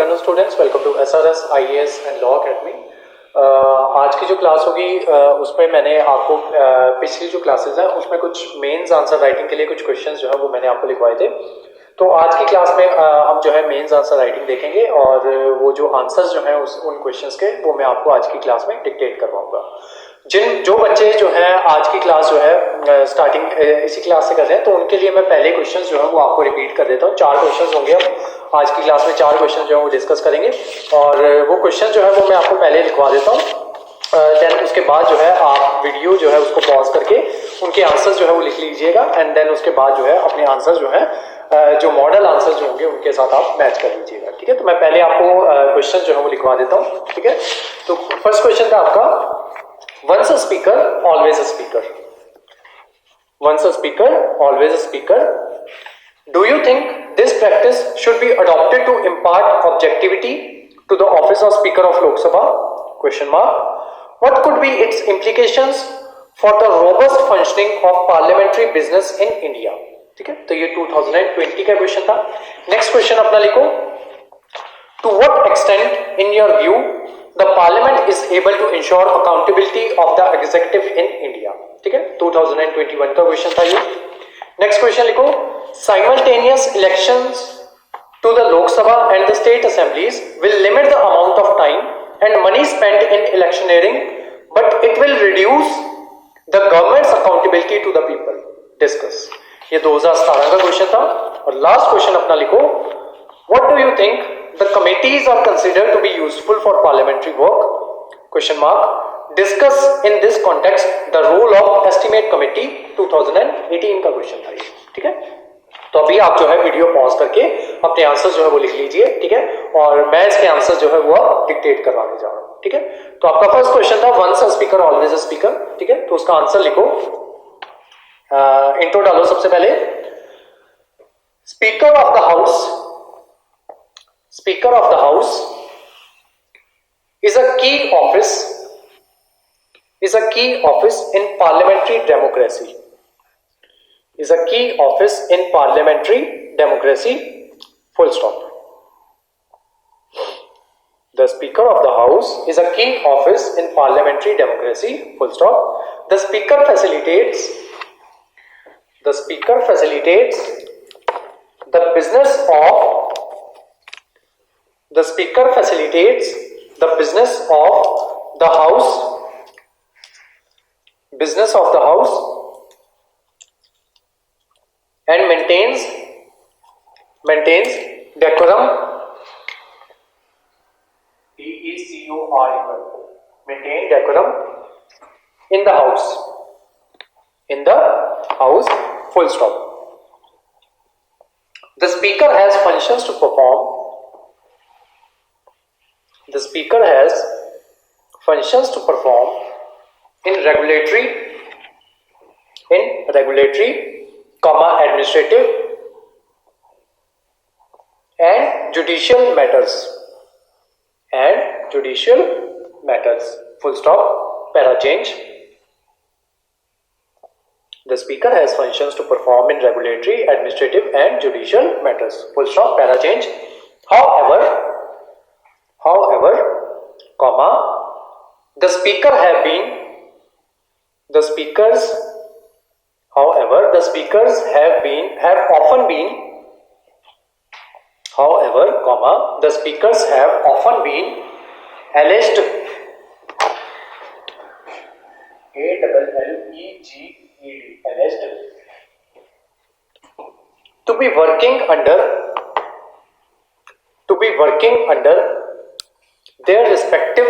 Afternoon students, welcome to SRS IAS and law academy. आज की जो क्लास होगी उसमें मैंने आपको पिछली जो क्लासेस हैं उसमें कुछ मेंस आंसर राइटिंग के लिए कुछ क्वेश्चंस जो है वो मैंने आपको लिखवाए थे। तो आज की क्लास में हम जो है मेंस आंसर राइटिंग देखेंगे और वो जो आंसर्स जो हैं उन क्वेश्चंस के वो मैं आपको आज की क्लास में डिक्टेट करवाऊंगा। जो बच्चे जो है आज की क्लास जो है स्टार्टिंग इसी क्लास से कर रहे हैं तो उनके लिए मैं पहले क्वेश्चंस जो है वो आपको रिपीट कर देता हूँ। 4 क्वेश्चंस होंगे, हम आज की क्लास में 4 क्वेश्चन जो है वो डिस्कस करेंगे और वो क्वेश्चन जो है वो मैं आपको पहले लिखवा देता हूँ। देन उसके बाद जो है आप वीडियो जो है उसको पॉज करके उनके आंसर्स जो है वो लिख लीजिएगा एंड देन उसके बाद जो है अपने आंसर्स जो है जो मॉडल आंसर्स जो होंगे उनके साथ आप मैच कर लीजिएगा। ठीक है, तो मैं पहले आपको क्वेश्चन जो है वो लिखवा देता हूँ। ठीक है, तो फर्स्ट क्वेश्चन था आपका, once a speaker always a speaker. Once a speaker, always a speaker. Do you think this practice should be adopted to impart objectivity to the office of Speaker of Lok Sabha? Question mark. What could be its implications for the robust functioning of parliamentary business in India? ठीक है, तो ये 2020 का question था। Next question अपना लिखो, to what extent, in your view, the parliament is able to ensure accountability of the executive in India? ठीक है, 2021 का क्वेश्चन था ये। नेक्स्ट क्वेश्चन लिखो, simultaneous elections to the Lok Sabha and the state assemblies will limit the amount of time and money spent in electioneering, but it will reduce the government's accountability to the people. Discuss. ये 2017 का question था। और last question अपना लिखो, what do you think the committees are considered to be useful for parliamentary work? Question mark. Discuss in this context the role of estimate committee. 2018 का question था ये। ठीक है, तो अभी आप जो है वीडियो पॉज करके अपने आंसर जो है वो लिख लीजिए। ठीक है, और मैं इसके आंसर जो है वो आप डिक्टेट करवाने जा रहा हूं। ठीक है, तो आपका फर्स्ट क्वेश्चन था, once a speaker always a speaker. ठीक है, तो उसका आंसर लिखो, इंट्रो डालो सबसे पहले। Speaker of the house, Speaker of the House is a key office in parliamentary democracy. Is a key office in parliamentary democracy. Full stop. The Speaker of the House is a key office in parliamentary democracy. Full stop. The Speaker facilitates the business of The Speaker facilitates the business of the House and maintains decorum. Maintain decorum in the House. Full stop. The Speaker has functions to perform. The Speaker has functions to perform in regulatory, administrative and judicial matters. Full stop. Para change. The Speaker has functions to perform in regulatory, administrative and judicial matters. Full stop. Para change. However, the speakers have often been alleged to be working under their respective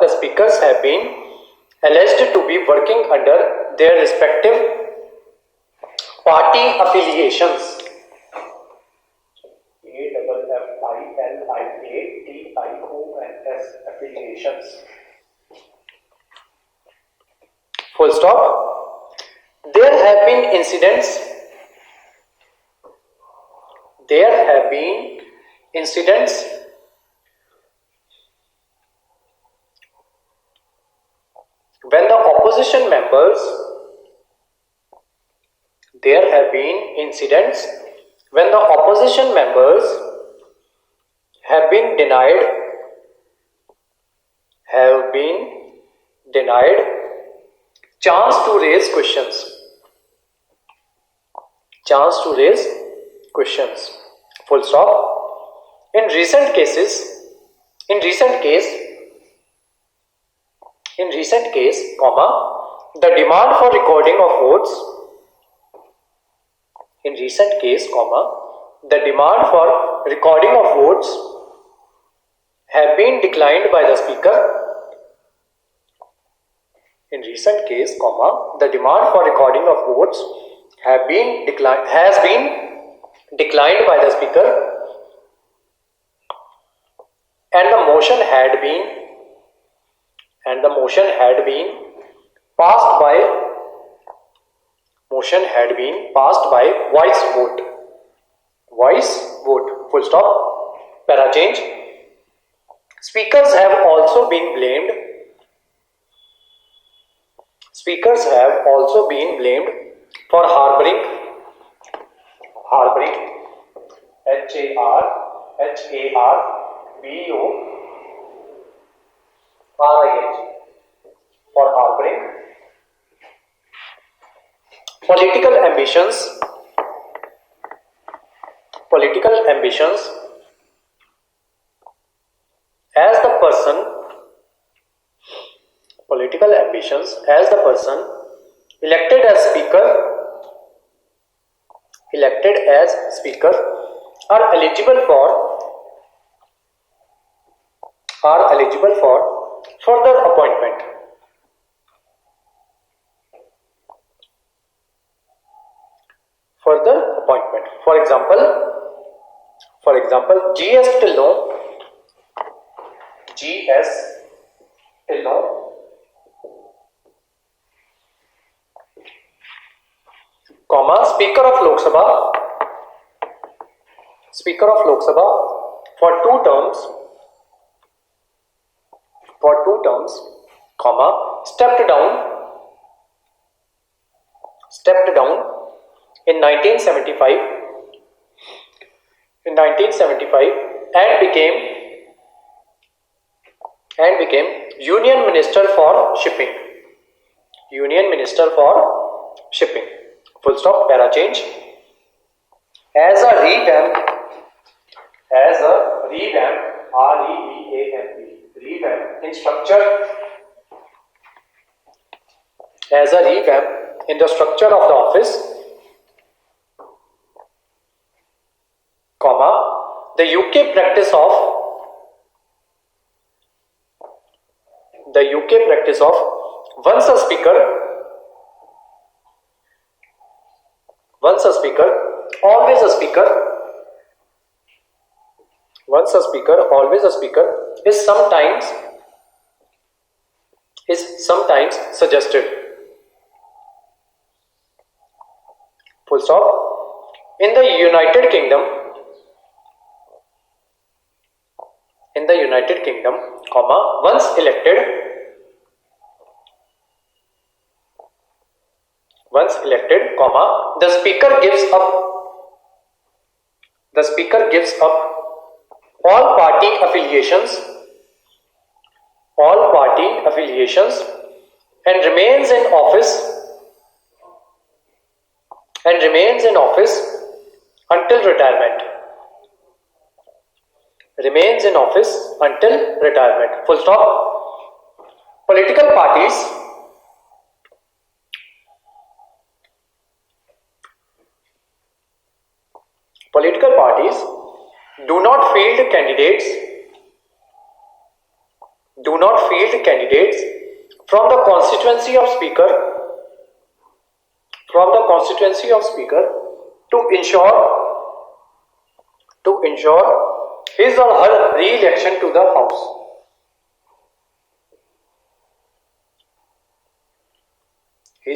the speakers have been alleged to be working under their respective party affiliations. Affiliations. Full stop. There have been incidents when the opposition members there have been incidents when the opposition members have been denied chance to raise questions. Full stop. In recent case, comma, the demand for recording of votes. In recent case, comma, the demand for recording of votes have been declined by the speaker. In recent case, comma, the demand for recording of votes has been declined by the speaker, and the motion had been passed by voice vote. Full stop. Para change. Speakers have also been blamed for harboring for harboring political ambitions as the person elected as speaker are eligible for further appointment. For example, GS Tillon, comma, Speaker of Lok Sabha for two terms, comma, stepped down in 1975 and became Union Minister for Shipping. Full stop. Para change. As a revamp, revamp in structure, in the structure of the office, comma, the UK practice of once a speaker, always a speaker is sometimes suggested. Full stop. In the United Kingdom, comma, once elected, comma, the speaker gives up all party affiliations and remains in office until retirement. Full stop. Political parties do not field candidates from the constituency of speaker to ensure his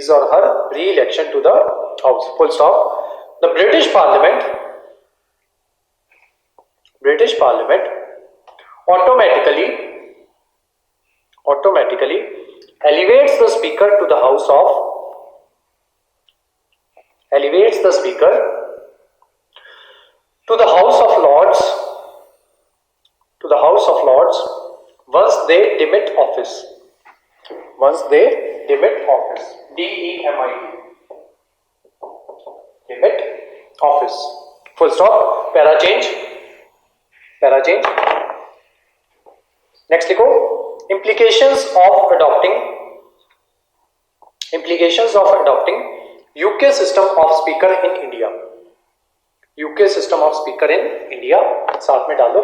or her re-election to the House. Full stop. The British Parliament automatically elevates the speaker to the House of elevates the speaker to the House of Lords, once they demit office. DEMIT. Demit office. Full stop. Para change. Next लिखो, implications of adopting UK system of speaker in India. साथ में डाल दो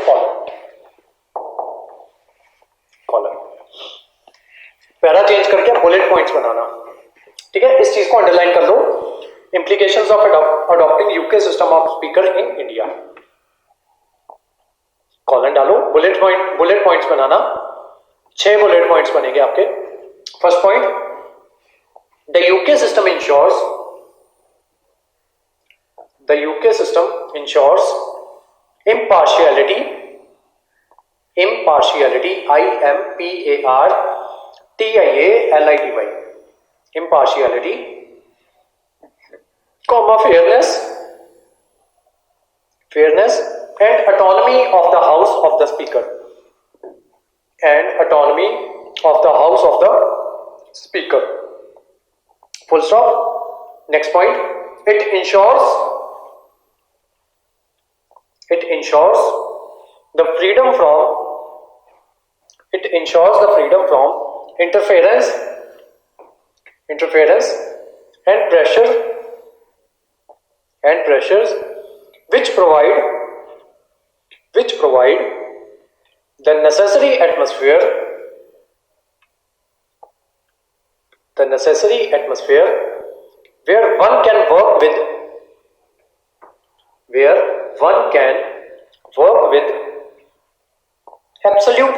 column. Para change करके bullet points बनाना, ठीक है। इस चीज को अंडरलाइन कर लो, implications of adopting UK system of speaker in India। Column डालो, बुलेट पॉइंट्स बनाना। 6 बुलेट पॉइंट्स बनेंगे आपके। First point, the UK system ensures impartiality, IMPARTIALITY, impartiality, comma, fairness and autonomy of the House of the Speaker, full stop। next point, it ensures the freedom from interference and pressures which provide the necessary atmosphere where one can work with absolute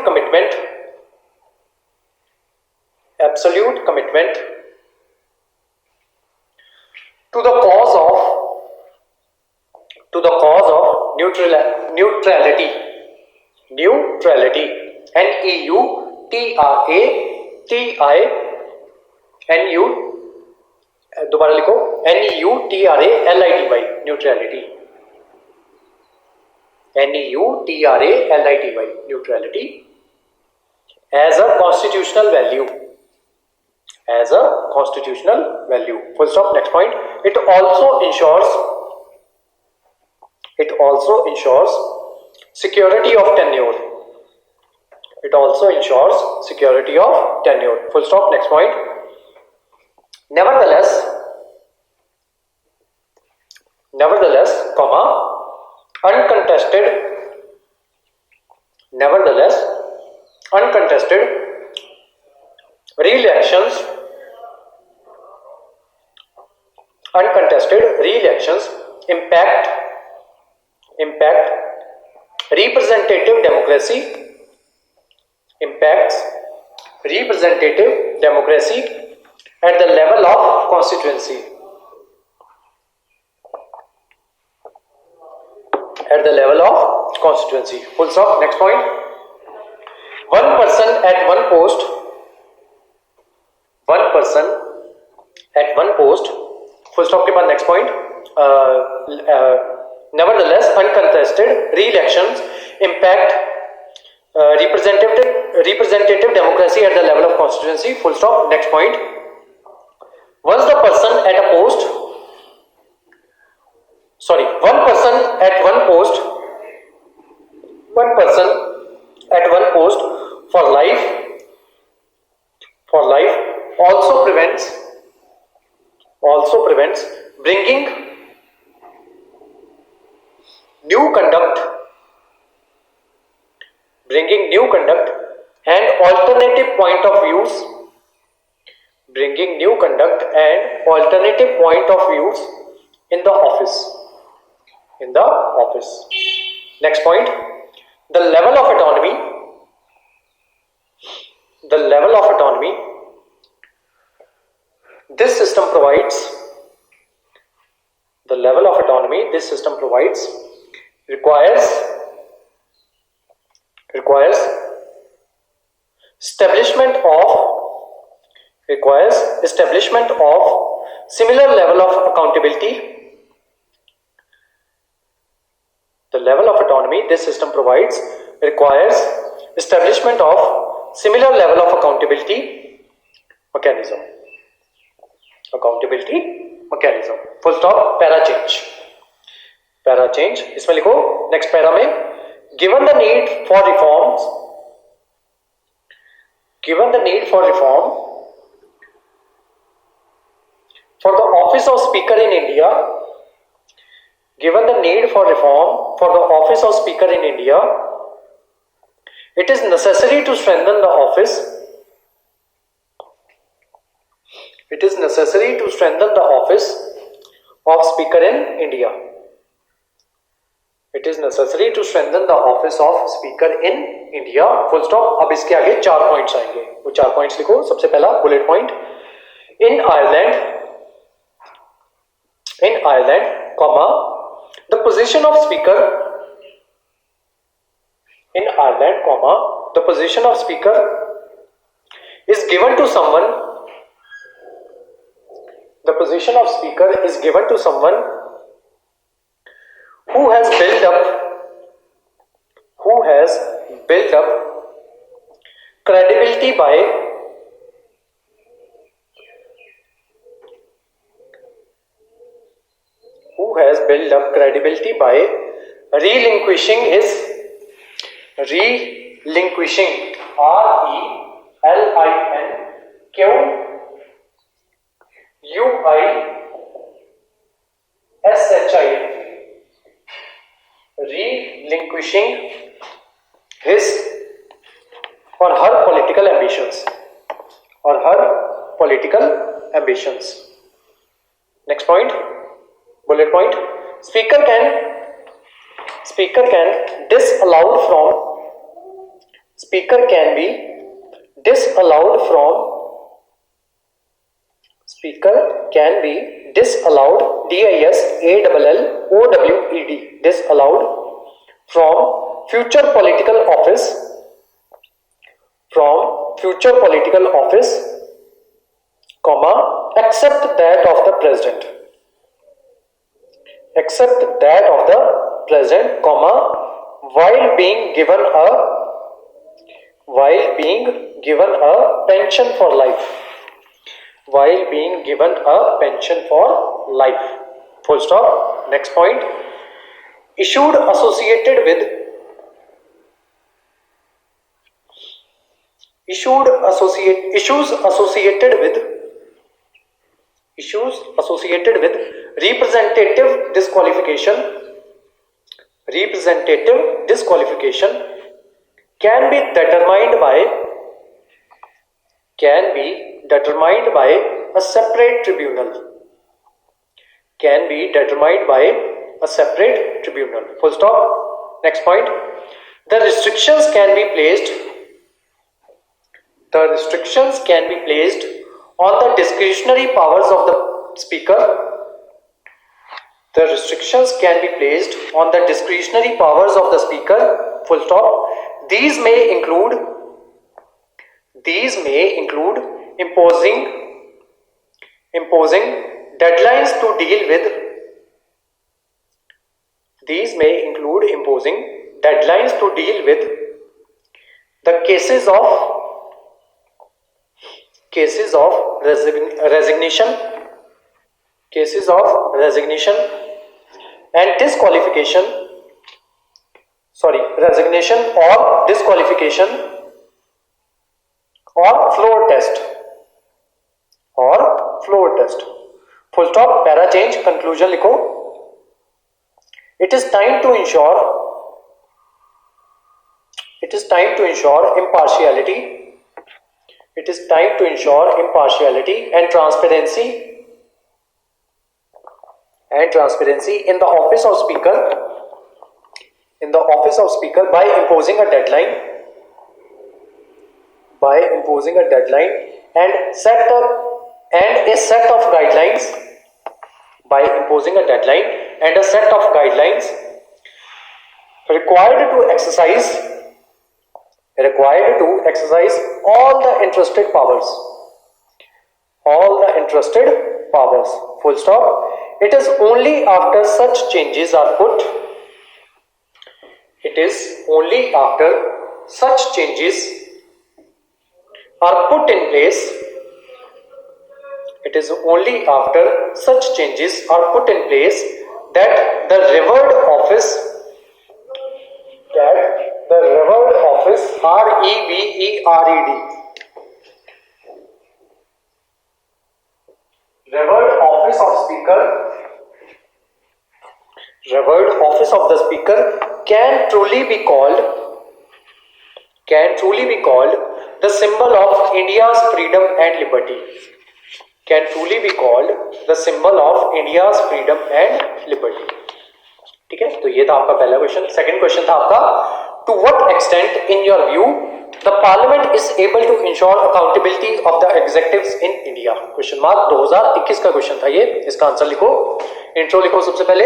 commitment to the cause of neutrality, दोबारा लिखो, NEUTRALITY, neutrality as a constitutional value, full stop। next point, it also ensures security of tenure, full stop। next point, nevertheless, comma, uncontested re-elections impact representative democracy at the level of constituency, full stop। next point, one person at one post, full stop के बाद next point, nevertheless uncontested re-elections impact representative democracy at the level of constituency, full stop। next point, one person at one post for life also prevents bringing new conduct and alternative point of views in the office. Next point, the level of autonomy this system provides requires establishment of requires establishment of similar level of accountability. The level of autonomy this system provides requires establishment of similar level of accountability mechanism. Accountability mechanism. Full stop. Para change. Para change. इसमें लिखो next para में given the need for reforms. Given the need for reform for the office of Speaker in India. Given the need for reform for the office of Speaker in India, it is necessary to strengthen the office. It is necessary to strengthen the office of Speaker in India. It is necessary to strengthen the office of Speaker in India. Full stop. अब इसके आगे 4 points आएंगे. वो 4 points लिखो. सबसे पहला bullet point. In Ireland, comma, the position of Speaker. In Ireland, comma, the position of Speaker is given to someone. The position of Speaker is given to someone who has built up credibility by relinquishing relinquishing his or her political ambitions. Next point, bullet point. Speaker can be disallowed disallowed from future political office comma except that of the president comma while being given a pension for life. Full stop. Next point. Issues associated with representative disqualification can be determined by a separate tribunal. Full stop. Next point. The restrictions can be placed on the discretionary powers of the Speaker. Full stop. These may include imposing deadlines to deal with the cases of resignation and disqualification or floor test. Full stop. Para change. Conclusion लिखो. It is time to ensure impartiality. And transparency in the office of Speaker by imposing a deadline and a set of guidelines required to exercise all the entrusted powers all the interested powers, full stop. It is only after such changes are put, it is only after such changes are put in place, it is only after such changes are put in place that the revered office, revered office of speaker, revered office of the speaker can truly be called the symbol of India's freedom and liberty, can truly be called the symbol of India's freedom and liberty. ठीक है, तो ये था आपका पहला question. Second question था आपका, to what extent in your view the parliament is able to ensure accountability of the executives in India. Question mark 2021 का क्वेश्चन था ये. इसका आंसर लिखो, इंट्रो लिखो सबसे पहले.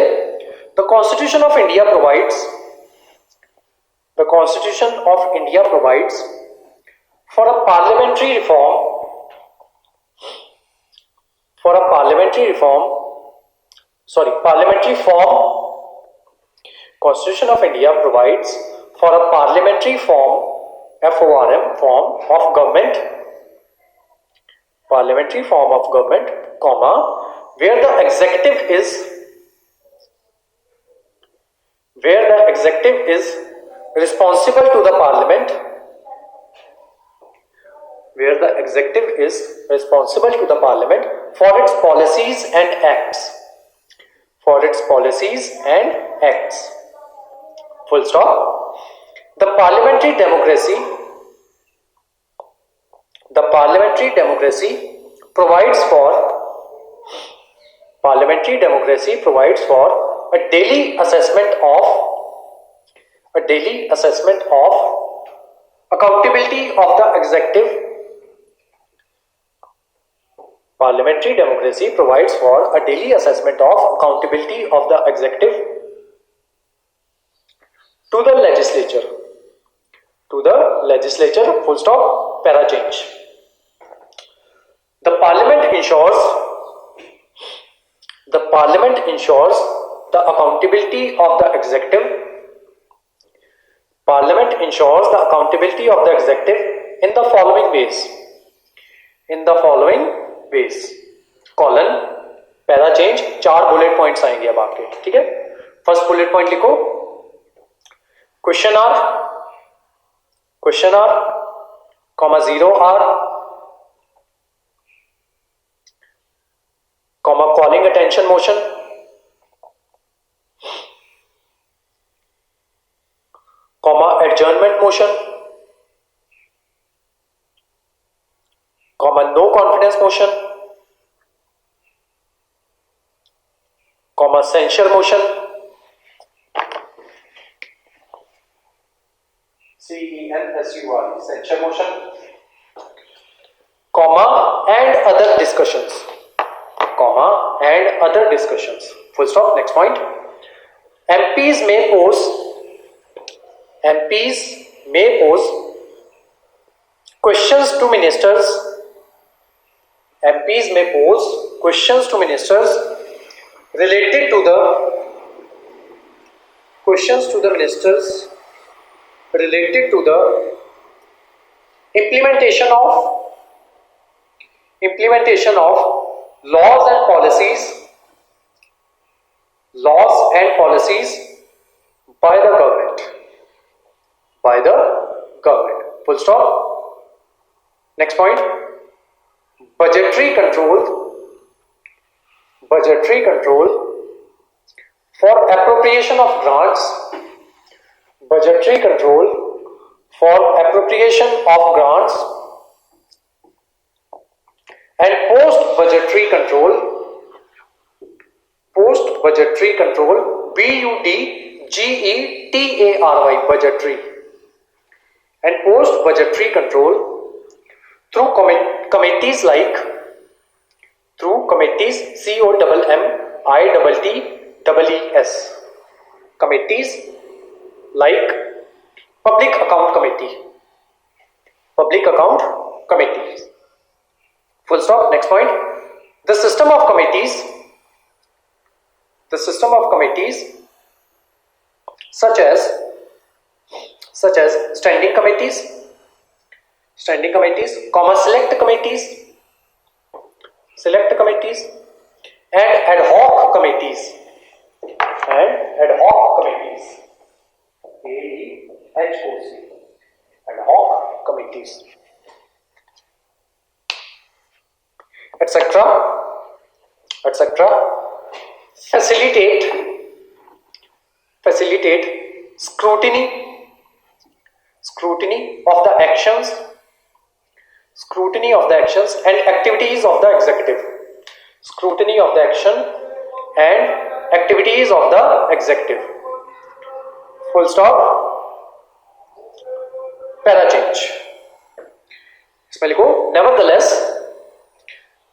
The constitution of India provides, the Constitution of India provides for a parliamentary reform, parliamentary form. Constitution of India provides for a parliamentary form, FORM, form of government, parliamentary form of government, comma, where the executive is responsible to the parliament, where the executive is responsible to the parliament for its policies and acts, full stop. The parliamentary democracy provides for a daily assessment of accountability of the executive. Parliamentary democracy provides for a daily assessment of accountability of the executive to the legislature, full stop, para change. The parliament ensures the accountability of the executive. Parliament ensures the accountability of the executive in the following ways. Colon, para change, 4 bullet points आएंगे अब आपके. ठीक है, first bullet point लिखो, question hour, comma 0R, comma calling attention motion, comma adjournment motion, comma no confidence motion, comma censure motion, CENSUR, censure motion, comma and other discussions, full stop. Next point, MPs may pose questions to ministers. MPs may pose questions to ministers related to the implementation of laws and policies by the government, full stop. Next point, budgetary control for appropriation of grants, and post budgetary control, BUDGETARY, budgetary, and post budgetary control through committees like COMMITTEES, committees like public account committees, full stop. Next point, the system of committees such as standing committees, comma select committees, and ad hoc committees, ad hoc committees, etc. facilitate scrutiny of the actions and activities of the executive. Scrutiny of the action and activities of the executive. Full stop. Para change. इसमें लिखो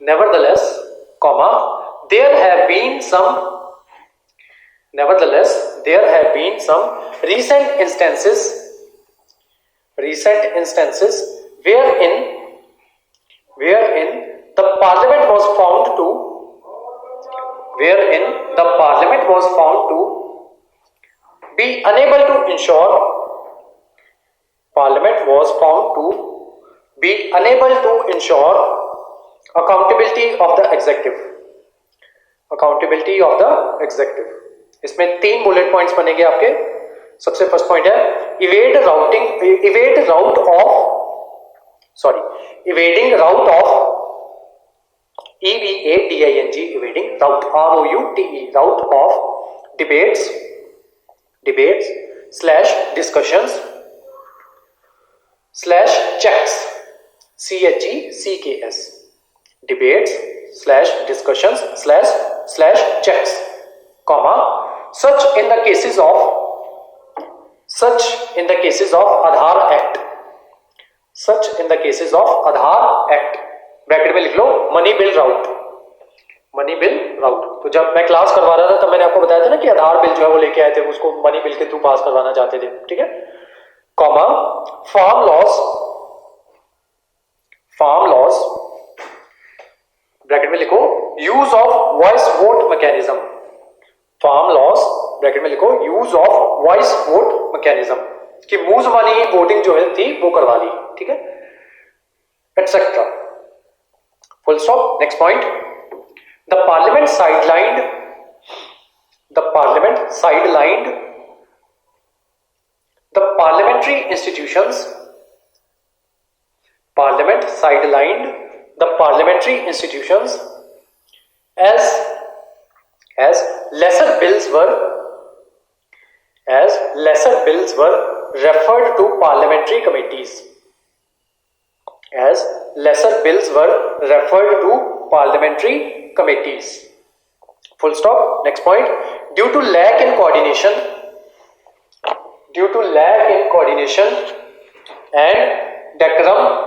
nevertheless, comma, there have been some recent instances wherein the parliament was found to be unable to ensure accountability of the executive. इसमें 3 bullet points बनेंगे आपके. सबसे first point है evading route of EVADING, evading route, ROUTE, route of debates /discussions /checks, CHECKS, debates /discussions /checks, comma, such in the cases of Aadhaar Act, bracket में लिख लो money bill राउट. तो जब मैं class करवा रहा था तब मैंने आपको बताया था ना कि आधार बिल जो है वो लेके आए थे, उसको मनी बिल के थ्रू पास करवाना चाहते थे. ठीक है. कॉमा, फार्म लॉज ब्रैकेट में लिखो use of voice vote mechanism. Farm laws bracket में लिखो use of voice vote mechanism, कि मूव वाली वोटिंग जो है थी वो करवा ली. ठीक है. Etcetera. Full stop. Next point. The parliament sidelined the parliamentary institutions as lesser bills were referred to parliamentary committees. Full stop. Next point. Due to lack in coordination and decorum,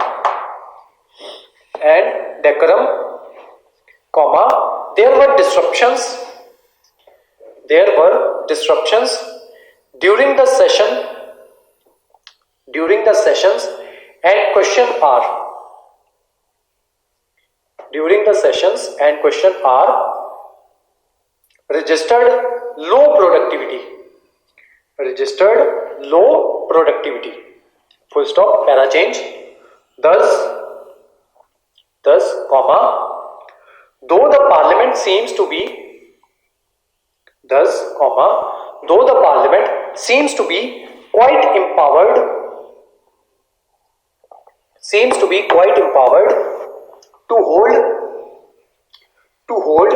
comma, there were disruptions during the sessions and question hour registered low productivity. Full stop. Para change. Thus, comma, though the parliament seems to be quite empowered to hold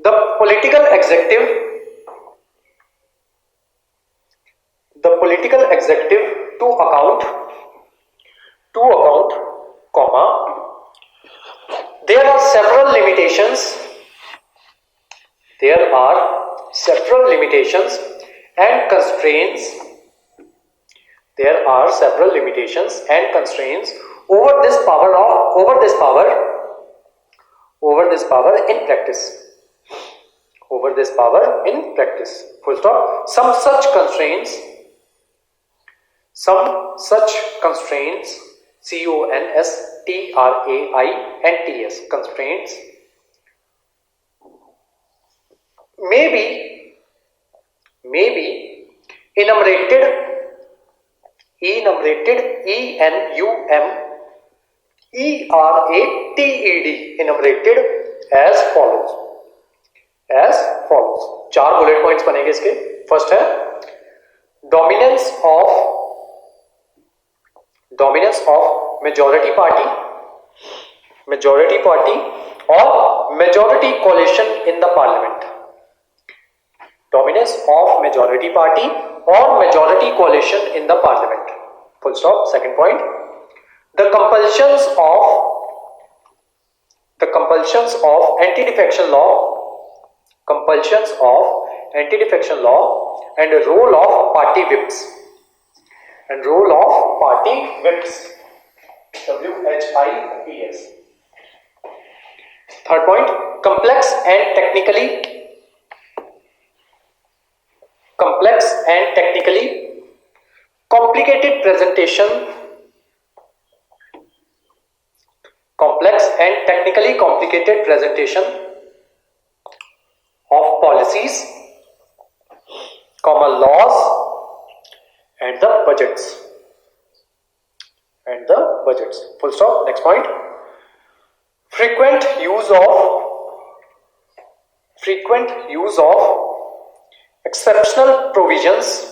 the political executive to account, comma, there are several limitations and constraints over this power in practice. Full stop. Some such constraints CONSTRAINTS T-R-A-I-N-T-S, constraints, may be enumerated, E-N-U-M-E-R-A-T-E-D, enumerated as follows. चार bullet points बनेंगे इसके. First है dominance of majority party और majority coalition in the parliament. Dominance of majority party और majority coalition in the parliament. Full stop. Second point, the compulsions of anti-defection law and role of party whips WHIPS. Third point, complex and technically complicated presentation of policies, laws and the budgets. Full stop. Next point, frequent use of exceptional provisions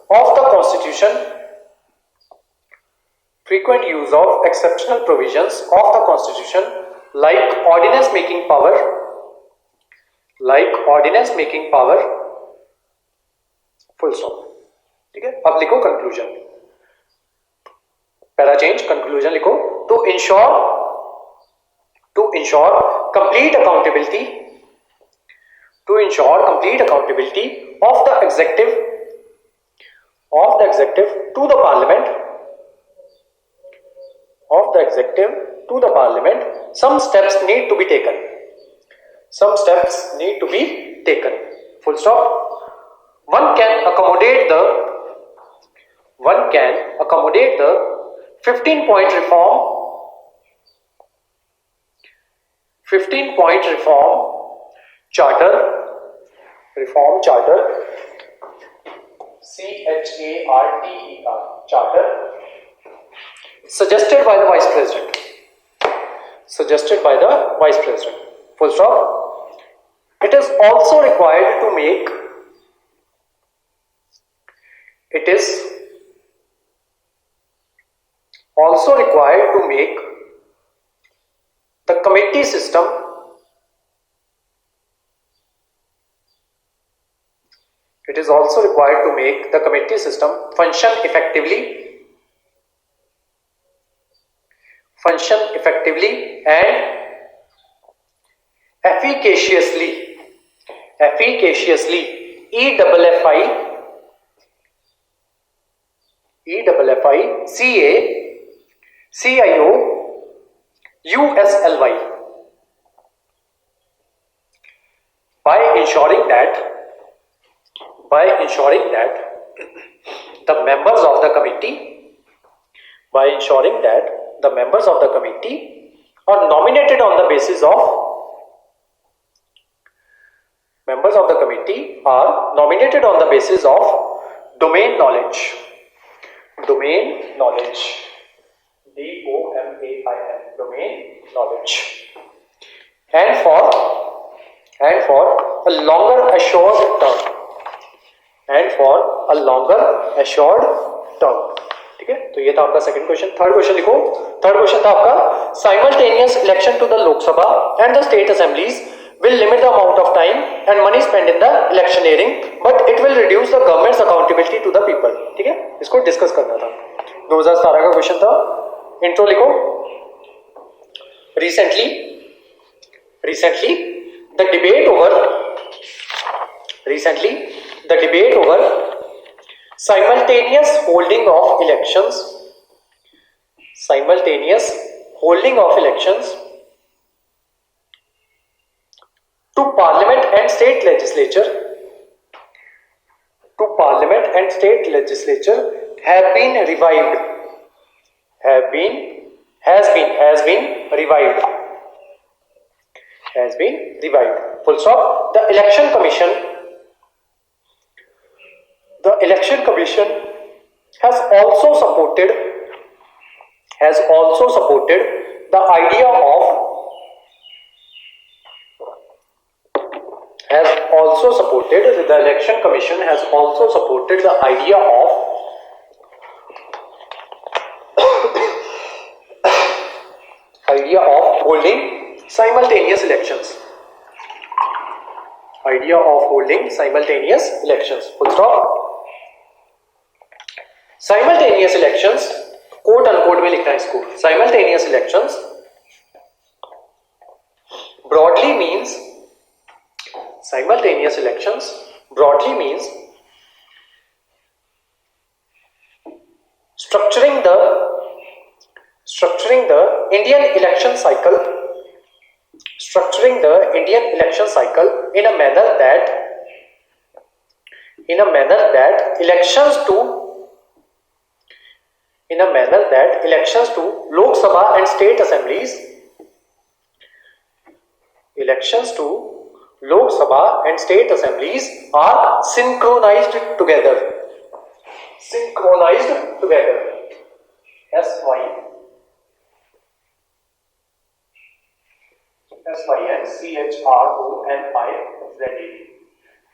of the Constitution, like ordinance making power. Full stop. ठीक है. अब लिखो conclusion. Para change, conclusion लिखो. To ensure complete accountability of the executive to the parliament, some steps need to be taken. Full stop. One can accommodate the 15-point reform charter CHARTER charter suggested by the vice president. Full stop. It is also required to make the committee system function effectively and efficaciously. EFFICACIO USLY, by ensuring that the members of the committee are nominated on the basis of domain knowledge DOMAIN, domain knowledge, and for a longer assured term. ठीक है. तो ये था आपका second question. Third question लिखो. Third question था आपका simultaneous election to the Lok Sabha and the state assemblies will limit the amount of time and money spent in the electioneering, but it will reduce the government's accountability to the people. ठीक है. इसको discuss करना था. 2017 का question था. Intro लिखो. Recently the debate over simultaneous holding of elections to Parliament and State Legislature have been revived. Has been revived. Has been revived. Full stop. The election commission has also supported the idea of the election commission has also supported the idea of holding simultaneous elections. Full stop. Simultaneous elections, quote unquote में लिखना है इसको. Simultaneous elections broadly means structuring the Indian election cycle in a manner that elections to Lok Sabha and state assemblies are synchronized together. SYNCHRONIZED.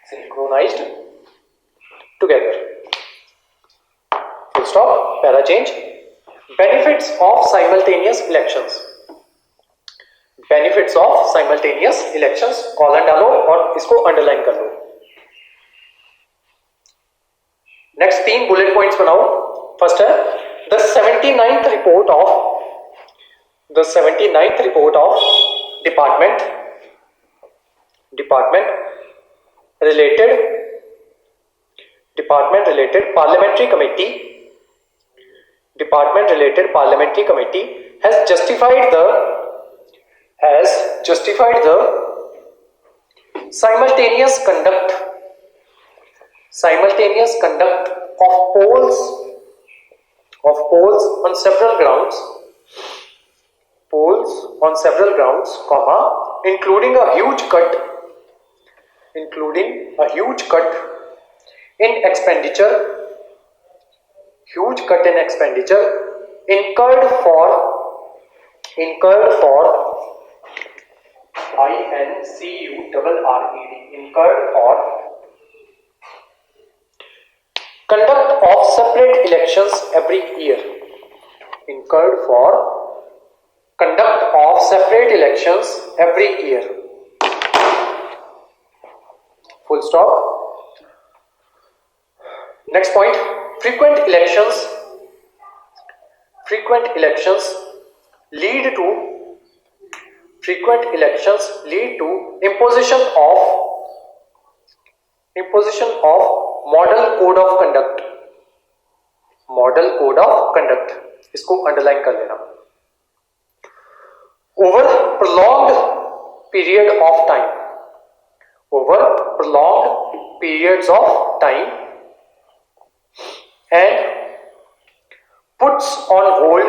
Synchronized together. Full stop. Para change. Benefits of simultaneous elections. Colon डालो और इसको underline कर लो. Next 3 bullet points बनाओ. First है the 79th report of department related parliamentary committee has justified the simultaneous conduct of polls on several grounds, including a huge cut in expenditure incurred for conduct of separate elections every year. Full stop. Next point. Frequent elections lead to imposition of model code of conduct. इसको underline कर लेना. Over prolonged periods of time and puts on hold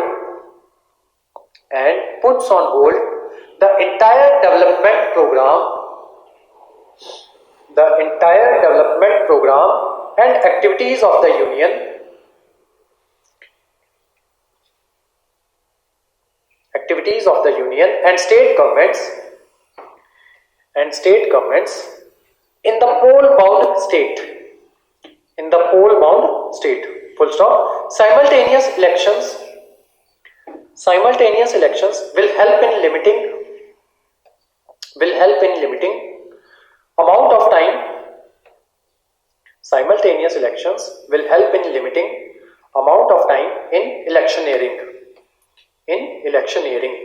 the entire development program and activities of the union and state governments in the poll bound state. Full stop. Simultaneous elections will help in limiting amount of time. Simultaneous elections will help in limiting amount of time in electioneering. ELECTION, election, EERING,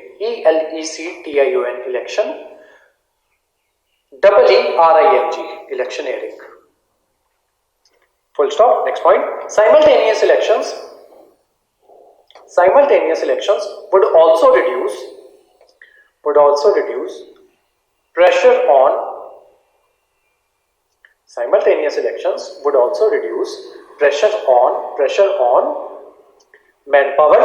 electioneering. Full stop. Next point. Simultaneous elections would also reduce pressure on pressure on manpower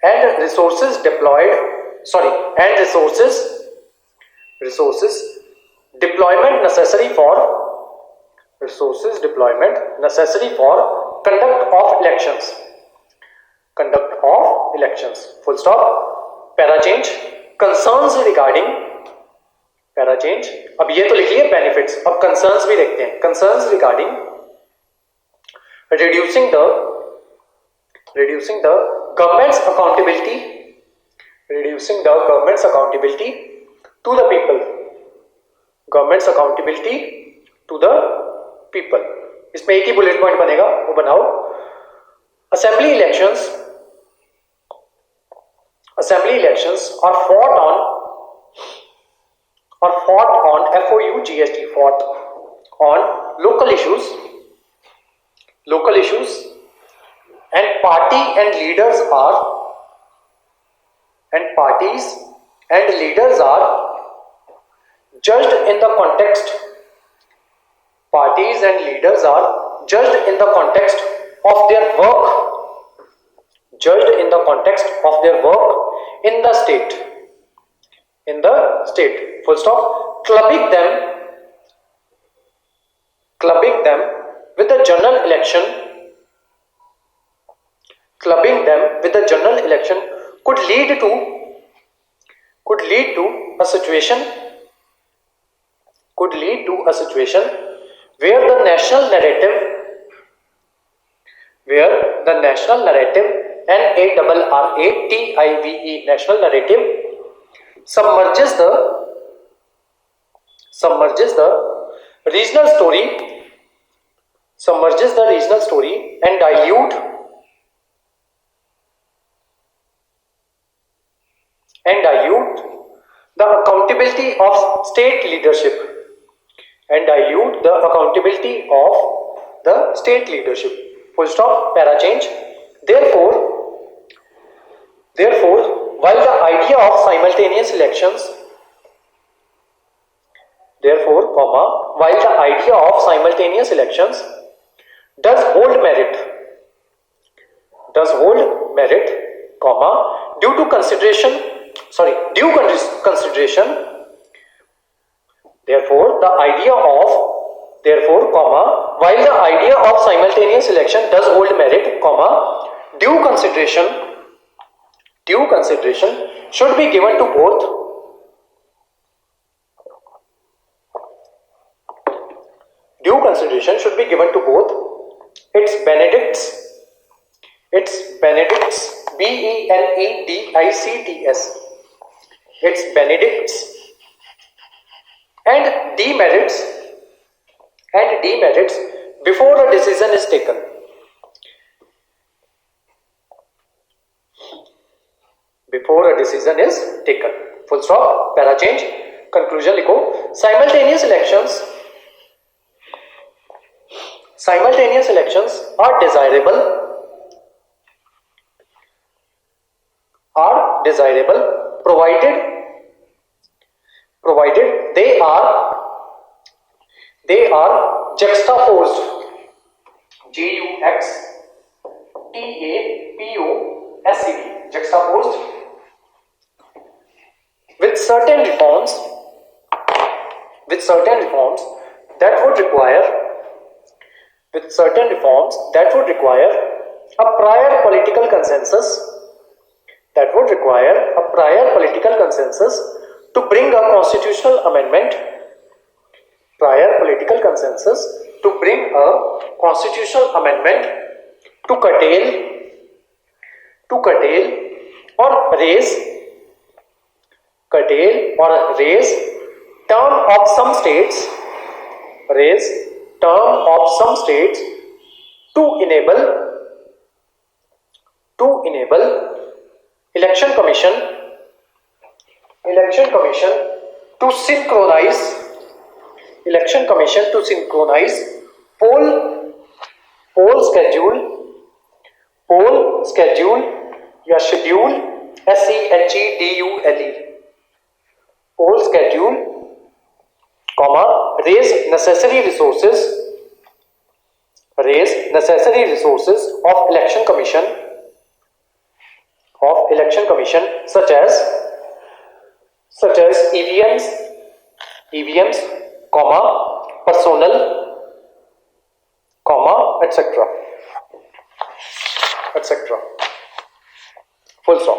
and resources deployed, and resources deployment necessary for conduct of elections, full stop. Para change, concerns regarding, para change, अब ये तो लिख लिए benefits, अब concerns भी देखते हैं. Concerns regarding reducing the government's accountability to the people. Government's accountability to the people. इसमें एक ही बुलेट पॉइंट बनेगा, वो बनाओ. Assembly elections are fought on FOU GST, fought on local issues, and parties and leaders are judged in the context. Parties and leaders are judged in the context of their work. In the state. Full stop. Clubbing them with the general election. Could lead to a situation where the national narrative NARRATIVE national narrative submerges the regional story and dilute the accountability of state leadership. Full stop. Para change. Therefore, while the idea of simultaneous elections does hold merit, due consideration. While the idea of simultaneous election does hold merit, due consideration should be given to both its benedicts, BENEDICTS, its benedicts and demerits before a decision is taken. Full stop. Para change. Conclusion लिखो. Simultaneous elections are desirable provided they are juxtaposed, JUXTAPOSED, juxtaposed with certain reforms that would require a prior political consensus to bring a constitutional amendment to curtail or raise term of some states to enable election commission to synchronize poll schedule या schedule SCHEDULE poll schedule, raise necessary resources raise necessary resources of election commission such as EVMs, comma, personnel, comma, etc. Full stop.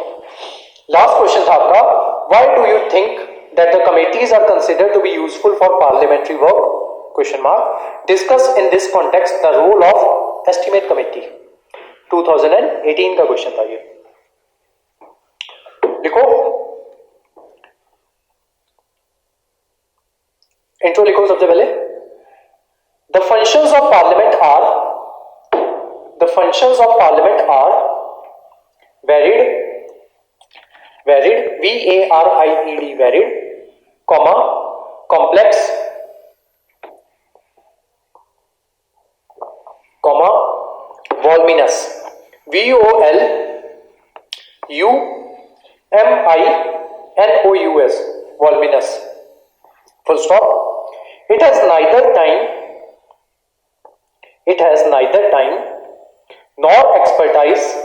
Last question था आपका, why do you think that the committees are considered to be useful for parliamentary work? Question mark. Discuss in this context the role of estimate committee. 2018 का question था ये. लिखो, intro लिखो सबसे पहले. The functions of parliament are varied, VARIED, varied, comma, complex, comma, voluminous, VOLUMINOUS, voluminous, full stop. It has neither time nor expertise.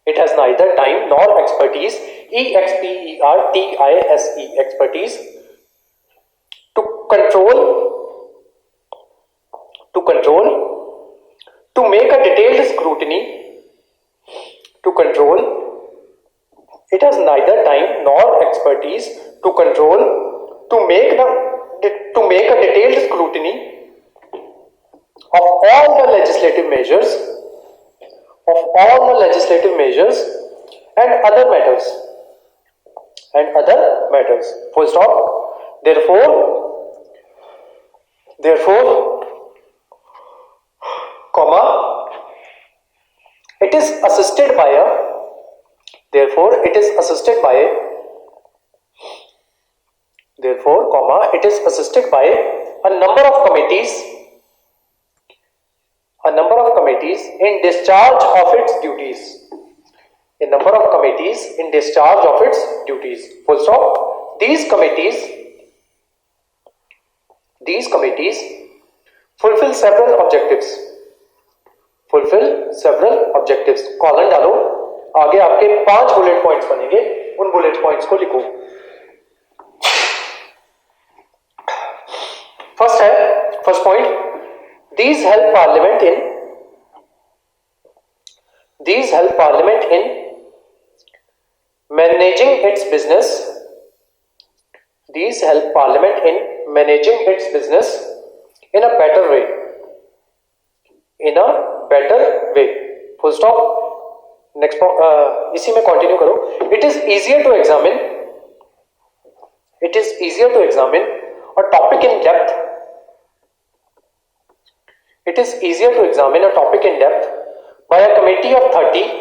It has neither time nor expertise, EXPERTISE, expertise, to control, to make a detailed scrutiny, it has neither time nor expertise to control, to make a detailed scrutiny of all the legislative measures and other matters, full stop. Therefore, comma, it is assisted by a number of committees in discharge of its duties. Full stop. These committees fulfill several objectives. Colon डालो, आगे आपके 5 bullet points बनेंगे, उन bullet points को लिखो. First point, these help parliament in managing its business in a better way. Full stop. Next इसी में continue करो. It is easier to examine a topic in depth. By a committee of 30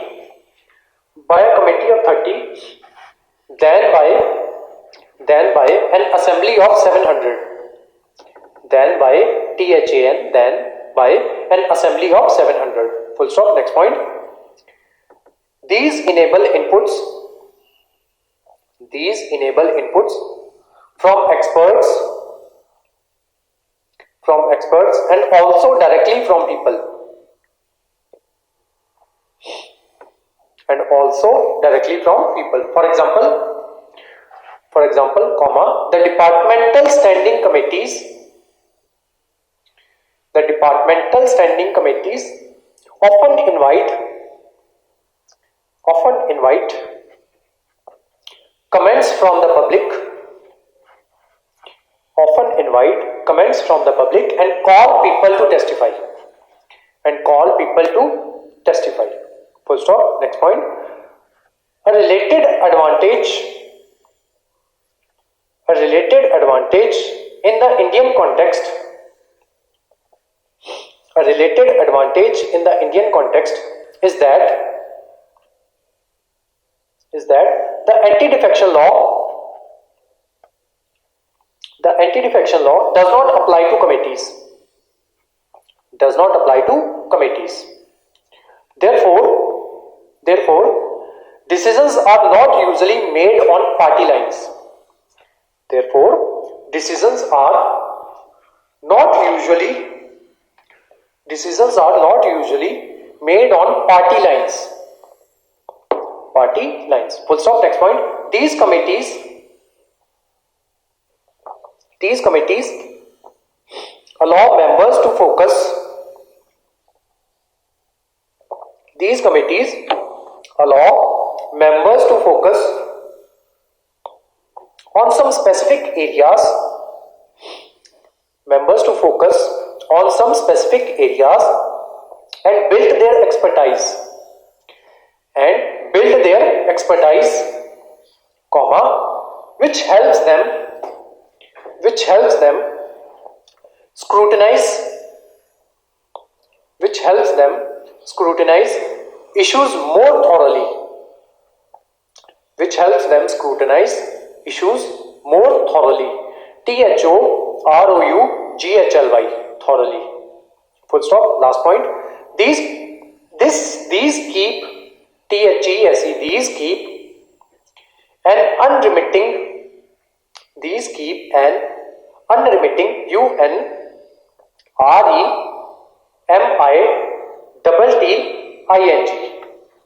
than by an assembly of 700. Than by an assembly of 700. Full stop. Next point. These enable inputs from experts and also directly from people. For example, comma, the departmental standing committees often invite comments from the public and call people to testify. Full stop. Next point. A related advantage in the Indian context is that the anti-defection law does not apply to committees. Therefore, decisions are not usually made on party lines. not usually, decisions are not usually made on party lines. Party lines. Full stop. Next point. These committees allow members to focus. These committees allow members to focus on some specific areas. Members to focus on some specific areas and build their expertise. Comma, which helps them scrutinize issues more thoroughly. THOROUGHLY, thoroughly. Full stop. Last point. These keep THESE. These keep an unremitting UNREMITTING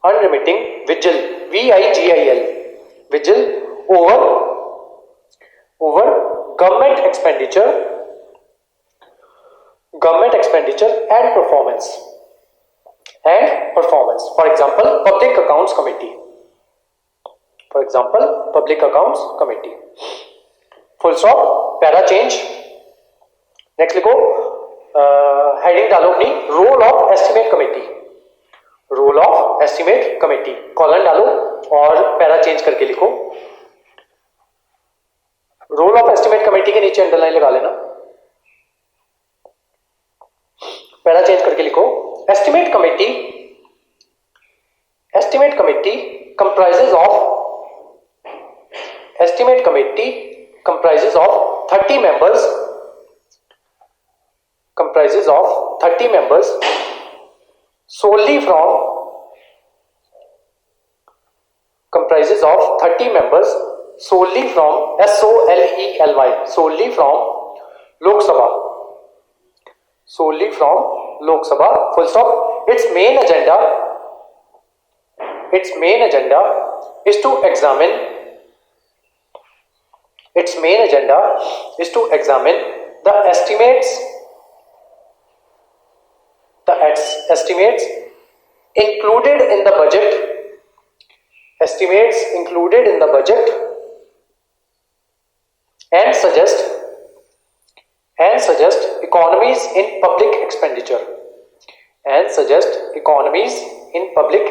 unremitting vigil VIGIL vigil over government expenditure and performance. For example, Public Accounts Committee. Full stop. Para change. Next लिखो, heading डालो अपनी, Role of Estimate Committee. Colon डालो और para change करके लिखो. Role of estimate committee के नीचे underline लगा लेना. पैरा चेंज करके लिखो. Estimate committee comprises of 30 members. Solely from Lok Sabha. Full stop. Its main agenda is to examine the estimates included in the budget and suggest economies in public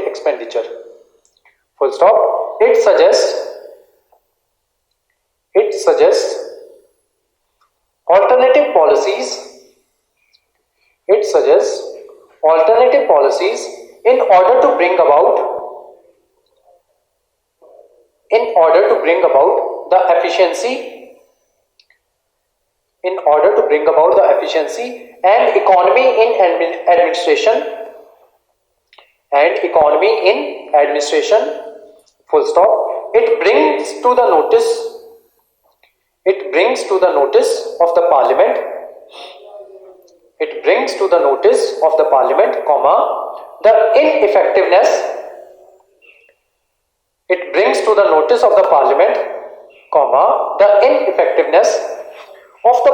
expenditure. Full stop. It suggests alternative policies in order to bring about the efficiency and economy in administration. Full stop. It brings to the notice of the parliament, comma, the ineffectiveness of the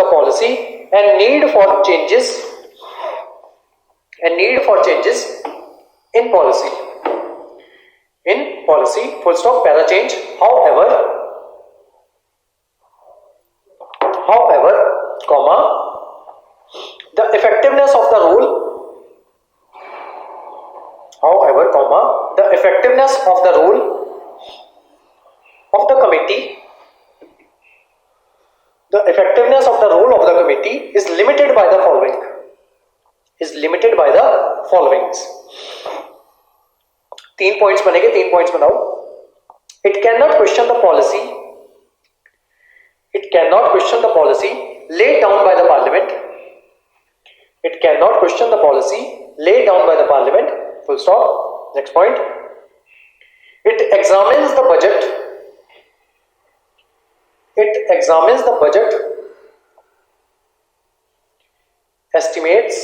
policy and need for changes in policy. Full stop. Para change. However, comma, the effectiveness of the role of the committee is limited by the following. 3 points बनेंगे. 3 points बनाओ. It cannot question the policy laid down by the parliament. Full stop. Next point. It examines the budget It examines the budget, estimates.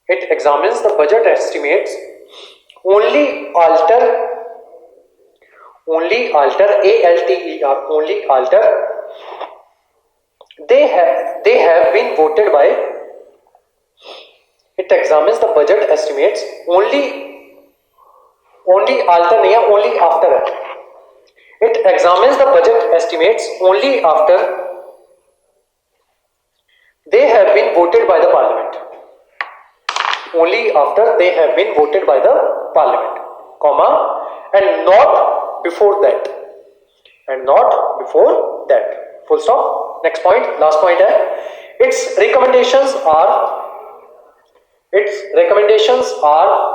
It examines the budget estimates. Only alter, ALTER, only alter. They have been voted by. It examines the budget estimates only alter नहीं है, only after है. It examines the budget estimates only after they have been voted by the parliament. Only after they have been voted by the parliament, comma, and not before that. And not before that. Full stop. Next point, last point है. Its recommendations are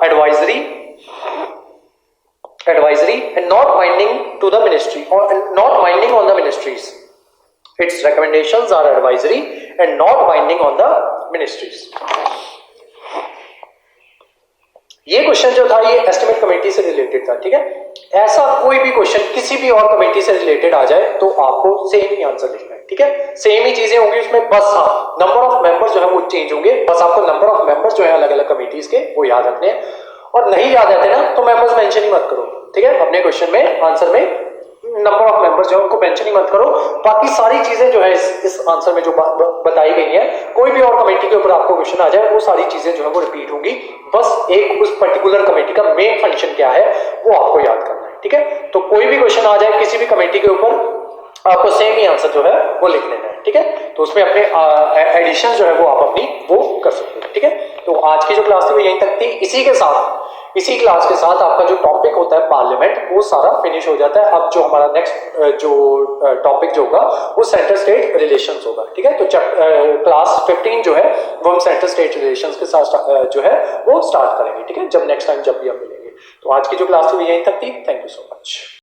advisory and not binding to the ministry or not binding on the ministries. Its recommendations are advisory and not binding on the ministries. ये question जो था ये estimate committee से related था, ठीक है. ऐसा कोई भी क्वेश्चन किसी भी और कमेटी से रिलेटेड आ जाए तो आपको सेम ही आंसर लिखना है, ठीक है. सेम ही चीजें होंगी उसमें, बस हाँ नंबर ऑफ मेंबर्स जो है वो चेंज होंगे. बस आपको नंबर ऑफ मेंबर्स जो है अलग अलग कमेटीज के वो याद रखने हैं. और नहीं याद रहते ना तो मेंबर्स मेंशन ही मत करो, ठीक है. अपने क्वेश्चन में आंसर में नंबर ऑफ मेंबर्स जो है उनको मेंशन ही मत करो. बाकी सारी चीजें जो है इस आंसर में जो बताई गई है, कोई भी और कमेटी के ऊपर आपको क्वेश्चन आ जाए वो सारी चीजें जो है वो रिपीट होंगी. बस एक उस पर्टिकुलर कमेटी का मेन फंक्शन क्या है वो आपको याद करना है, ठीक है. तो कोई भी क्वेश्चन आ जाए किसी भी कमेटी के ऊपर आपको सेम ही आंसर जो है वो लिख लेना है, ठीक है. तो उसमें अपने एडिशन जो है वो आप अपनी वो कर सकते हैं, ठीक है. तो आज की जो क्लास थी वो यहीं तक थी. इसी क्लास के साथ आपका जो टॉपिक होता है पार्लियामेंट वो सारा फिनिश हो जाता है. अब जो हमारा नेक्स्ट जो टॉपिक जो होगा वो सेंटर स्टेट रिलेशंस होगा, ठीक है. तो क्लास 15 जो है वो हम सेंटर स्टेट रिलेशंस के साथ जो है वो स्टार्ट करेंगे, ठीक है, जब नेक्स्ट टाइम जब भी हम मिलेंगे. तो आज की जो क्लास थी वो यहीं तक थी. Thank you so much.